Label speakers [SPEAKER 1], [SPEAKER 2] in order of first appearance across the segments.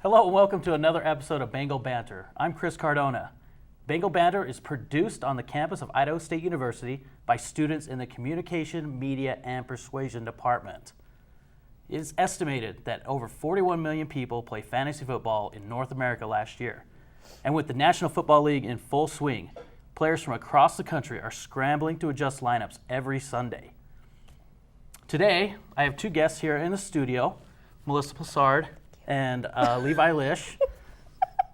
[SPEAKER 1] Hello and welcome to another episode of Bengal Banter. I'm Chris Cardona. Bengal Banter is produced on the campus of Idaho State University by students in the Communication, Media, and Persuasion Department. It is estimated that over 41 million people play fantasy football in North America last year. And with the National Football League in full swing, players from across the country are scrambling to adjust lineups every Sunday. Today, I have two guests here in the studio, Melissa Ploussard and Levi Lish.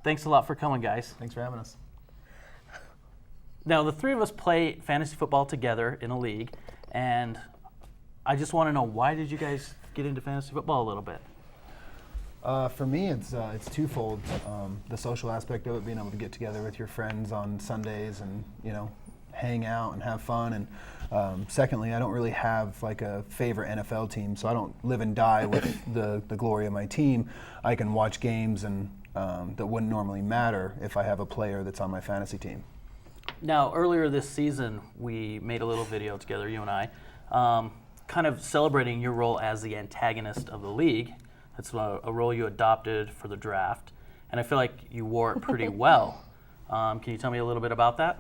[SPEAKER 1] Thanks a lot for coming, guys.
[SPEAKER 2] Thanks for having us.
[SPEAKER 1] Now, the three of us play fantasy football together in a league, and I just want to know, why did you guys get into fantasy football a little bit?
[SPEAKER 2] For me, it's twofold. The social aspect of it, being able to get together with your friends on Sundays and, hang out and have fun. And secondly, I don't really have like a favorite NFL team, so I don't live and die with the glory of my team. I can watch games and that wouldn't normally matter if I have a player that's on my fantasy team.
[SPEAKER 1] Now, earlier this season, we made a little video together, you and I, kind of celebrating your role as the antagonist of the league. That's a role you adopted for the draft, and I feel like you wore it pretty well. Can you tell me a little bit about that?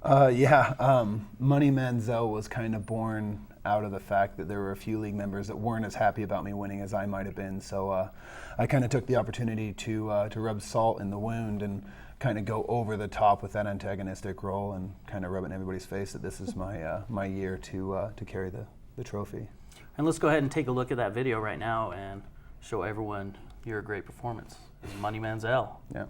[SPEAKER 2] Money Manziel was kind of born out of the fact that there were a few league members that weren't as happy about me winning as I might have been. So I kind of took the opportunity to rub salt in the wound and kind of go over the top with that antagonistic role and kind of rub it in everybody's face that this is my year to carry the trophy.
[SPEAKER 1] And let's go ahead and take a look at that video right now and show everyone your great performance. This is Money Manziel.
[SPEAKER 2] Yeah.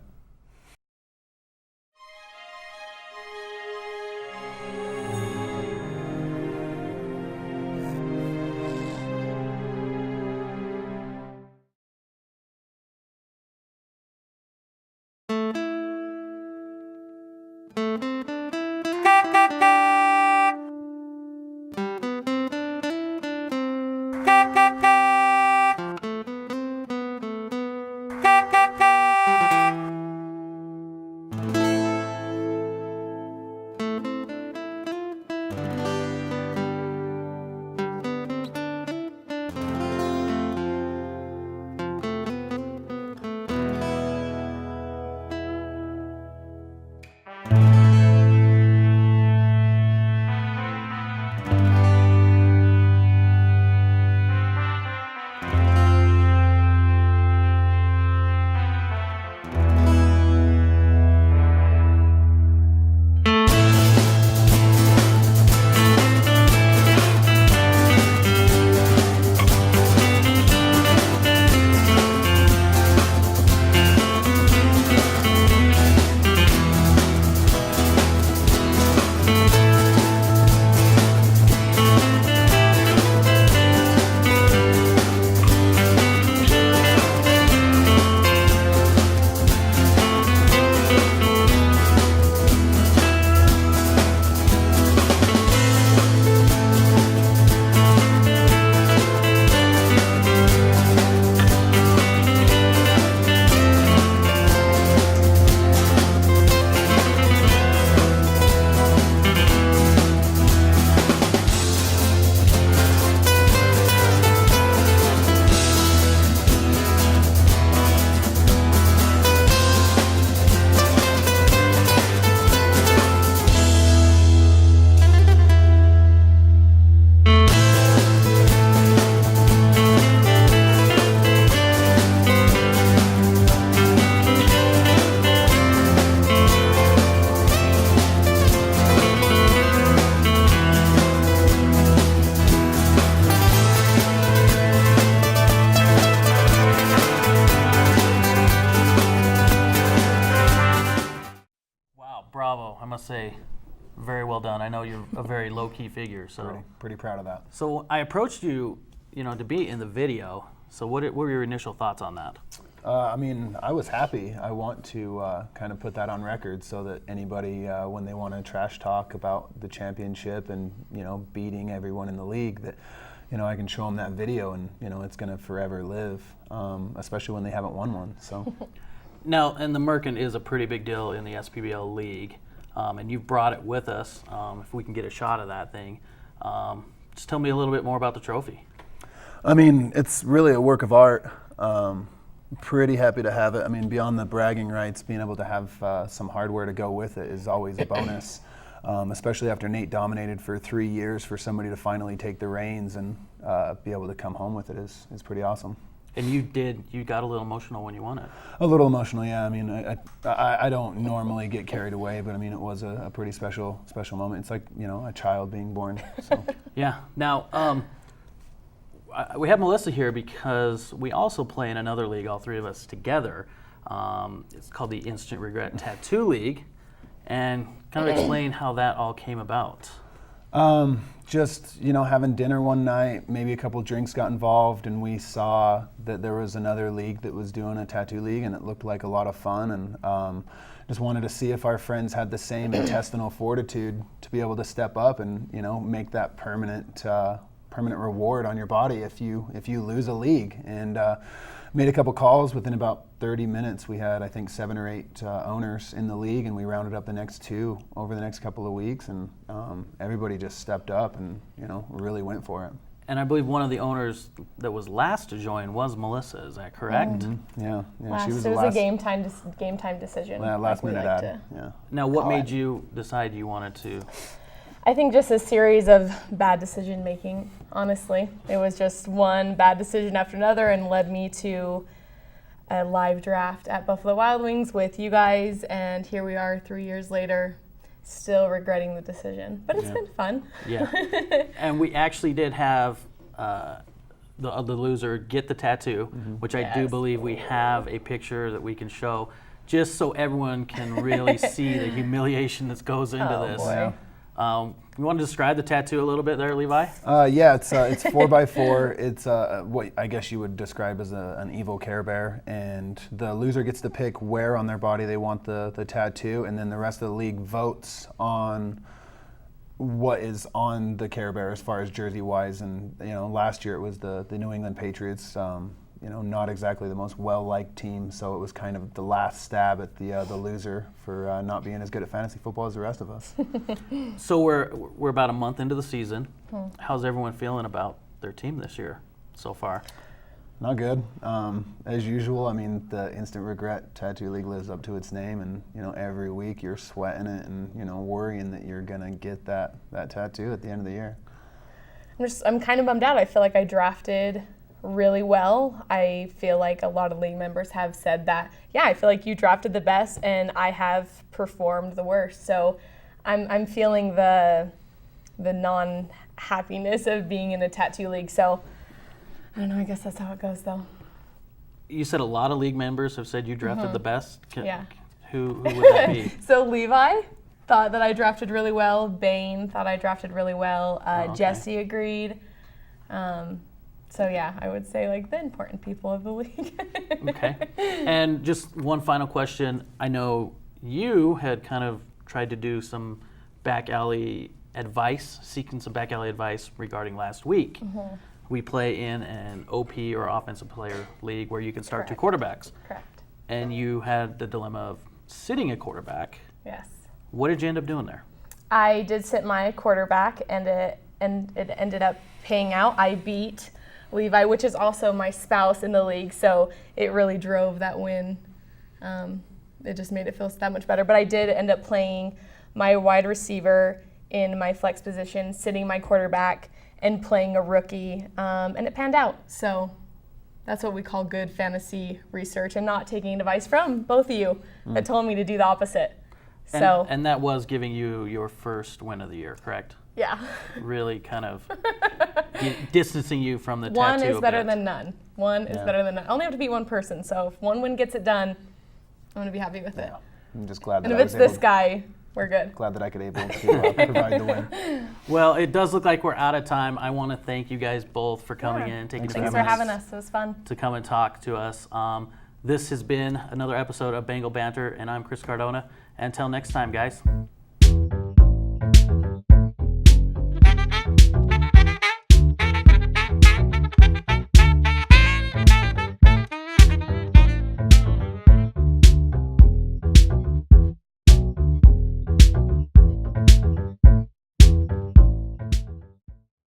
[SPEAKER 1] Bravo, I must say, very well done. I know you're a very low-key figure, so
[SPEAKER 2] Pretty proud of that.
[SPEAKER 1] So I approached you, to be in the video. So what were your initial thoughts on that?
[SPEAKER 2] I was happy. I want to kind of put that on record so that anybody, when they want to trash talk about the championship and beating everyone in the league, that I can show them that video and it's going to forever live, especially when they haven't won one. So.
[SPEAKER 1] Now, and the Merkin is a pretty big deal in the SPBL league, and you've brought it with us. If we can get a shot of that thing, just tell me a little bit more about the trophy.
[SPEAKER 2] It's really a work of art. Pretty happy to have it. I mean, beyond the bragging rights, being able to have some hardware to go with it is always a bonus, especially after Nate dominated for 3 years. For somebody to finally take the reins and be able to come home with it is pretty awesome.
[SPEAKER 1] And you got a little emotional when you won it.
[SPEAKER 2] A little emotional, yeah. I mean, I don't normally get carried away, but I mean, it was a pretty special moment. It's like, a child being born. So.
[SPEAKER 1] Yeah. Now, we have Melissa here because we also play in another league, all three of us together. It's called the Instant Regret Tattoo League. And kind of explain how that all came about.
[SPEAKER 2] Just, having dinner one night, maybe a couple drinks got involved, and we saw that there was another league that was doing a tattoo league, and it looked like a lot of fun, and just wanted to see if our friends had the same intestinal fortitude to be able to step up and, make that permanent reward on your body if you lose a league. And made a couple calls. Within about 30 minutes, we had, I think, 7 or 8 owners in the league, and we rounded up the next 2 over the next couple of weeks, and everybody just stepped up and, really went for it.
[SPEAKER 1] And I believe one of the owners that was last to join was Melissa. Is that correct?
[SPEAKER 2] Mm-hmm. Yeah.
[SPEAKER 3] She was the last. It was a game time decision.
[SPEAKER 2] Yeah, last minute ad. Yeah.
[SPEAKER 1] Now, what made you decide you wanted to?
[SPEAKER 3] I think just a series of bad decision making, honestly. It was just one bad decision after another and led me to a live draft at Buffalo Wild Wings with you guys, and here we are 3 years later, still regretting the decision. But it's been fun.
[SPEAKER 1] Yeah. And we actually did have the loser get the tattoo, which I do believe we have a picture that we can show, just so everyone can really see the humiliation that goes into this.
[SPEAKER 3] Boy.
[SPEAKER 1] You want to describe the tattoo a little bit there, Levi?
[SPEAKER 2] Yeah, it's 4x4. It's what I guess you would describe as an evil Care Bear, and the loser gets to pick where on their body they want the tattoo, and then the rest of the league votes on what is on the Care Bear as far as jersey wise. And last year it was the New England Patriots. Not exactly the most well-liked team, so it was kind of the last stab at the loser for not being as good at fantasy football as the rest of us.
[SPEAKER 1] So we're about a month into the season. How's everyone feeling about their team this year so far?
[SPEAKER 2] Not good. As usual, I mean, the Instant Regret Tattoo League lives up to its name, and every week you're sweating it and worrying that you're gonna get that tattoo at the end of the year.
[SPEAKER 3] I'm kind of bummed out. I feel like I drafted really well. I feel like a lot of league members have said that, I feel like you drafted the best and I have performed the worst. So I'm feeling the non-happiness of being in the tattoo league. So I don't know, I guess that's how it goes though.
[SPEAKER 1] You said a lot of league members have said you drafted the best?
[SPEAKER 3] Yeah.
[SPEAKER 1] Who would that be?
[SPEAKER 3] So Levi thought that I drafted really well. Bain thought I drafted really well.
[SPEAKER 1] Okay.
[SPEAKER 3] Jesse agreed. So yeah, I would say like the important people of the league.
[SPEAKER 1] Okay. And just one final question. I know you had kind of tried to do some back alley advice, seeking some back alley advice regarding last week. We play in an OP or offensive player league where you can start 2 quarterbacks.
[SPEAKER 3] Correct.
[SPEAKER 1] And you had the dilemma of sitting a quarterback.
[SPEAKER 3] Yes.
[SPEAKER 1] What did you end up doing there?
[SPEAKER 3] I did sit my quarterback and it ended up paying out. I beat Levi, which is also my spouse in the league, so it really drove that win. It just made it feel that much better. But I did end up playing my wide receiver in my flex position, sitting my quarterback, and playing a rookie, and it panned out. So that's what we call good fantasy research and not taking advice from both of you that told me to do the opposite.
[SPEAKER 1] And that was giving you your first win of the year, correct?
[SPEAKER 3] Yeah.
[SPEAKER 1] Really kind of distancing you from the tattoo.
[SPEAKER 3] One is better than none. One is better than none. I only have to beat one person, so if one win gets it done, I'm going to be happy with it.
[SPEAKER 2] I'm just glad that
[SPEAKER 3] and if it's this guy, we're good.
[SPEAKER 2] Glad that I could able to provide the win.
[SPEAKER 1] Well, it does look like we're out of time. I want to thank you guys both for coming in, taking a few
[SPEAKER 3] Thanks
[SPEAKER 1] minutes
[SPEAKER 3] for having us. It was fun.
[SPEAKER 1] to come and talk to us. This has been another episode of Bengal Banter, and I'm Chris Cardona. Until next time, guys.